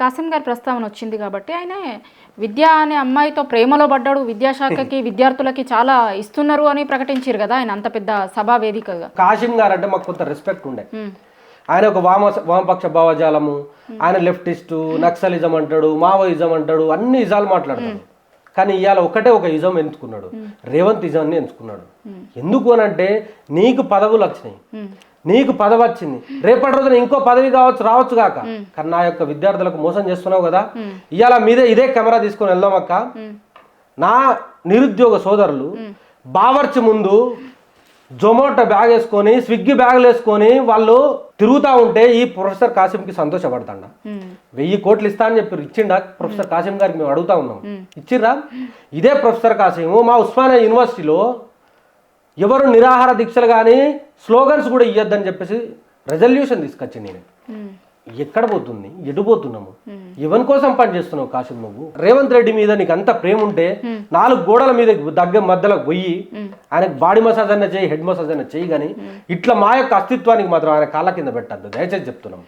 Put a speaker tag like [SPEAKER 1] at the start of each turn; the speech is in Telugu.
[SPEAKER 1] కాసిం గారి ప్రస్తావన వచ్చింది కాబట్టి ఆయన విద్య అనే అమ్మాయితో ప్రేమలో పడ్డాడు, విద్యాశాఖకి విద్యార్థులకి చాలా ఇస్తున్నారు అని ప్రకటించారు కదా ఆయన అంత పెద్ద సభా వేదికగా.
[SPEAKER 2] కాసిం గారు అంటే మాకు కొంత రెస్పెక్ట్ ఉండే. ఆయన ఒక వామపక్ష భావజాలము, ఆయన లెఫ్టిస్టు, నక్సలిజం అంటాడు, మావోయిజం అంటాడు, అన్ని ఇజాలు మాట్లాడతాడు. కానీ ఇవాళ ఒకటే ఒక ఇజం ఎంచుకున్నాడు, రేవంత్ ఇజాన్ని ఎంచుకున్నాడు. ఎందుకు అనంటే నీకు పదవులు వచ్చినాయి, నీకు పదవి వచ్చింది, రేపటి రోజున ఇంకో పదవి రావచ్చు కాక, కానీ నా యొక్క విద్యార్థులకు మోసం చేస్తున్నావు కదా, ఇవాళ మీదే ఇదే కెమెరా తీసుకొని వెళ్దాం అక్క. నా నిరుద్యోగ సోదరులు బావర్చి ముందు జొమాటో బ్యాగ్ వేసుకొని స్విగ్గీ బ్యాగులు వేసుకొని వాళ్ళు తిరుగుతూ ఉంటే ఈ ప్రొఫెసర్ కాసింకి సంతోషపడతాడ. 1000 కోట్లు ఇస్తా అని చెప్పి ఇచ్చిండా ప్రొఫెసర్ కాసిం గారికి? మేము అడుగుతా ఉన్నాం, ఇచ్చిర్రా? ఇదే ప్రొఫెసర్ కాసిం మా ఉస్మానియా యూనివర్సిటీలో ఎవరు నిరాహార దీక్షలు కానీ స్లోగన్స్ కూడా ఇవ్వద్దని చెప్పేసి రెజల్యూషన్ తీసుకొచ్చి నేను ఎక్కడ పోతుంది, ఎటు పోతున్నాము, ఎవరి కోసం పని చేస్తున్నావు కాసిం? నువ్వు రేవంత్ రెడ్డి మీద నీకు అంత ప్రేమ ఉంటే 4 గోడల మీద మధ్యలోకి పోయి ఆయనకు బాడీ మసాజ్ అన్న చేయి, హెడ్ మసాజ్ అన్న చేయి, కానీ ఇట్లా మా యొక్క అస్తిత్వానికి మాత్రం ఆయన కాళ్ళ కింద పెట్టద్దు, దయచేసి చెప్తున్నాం.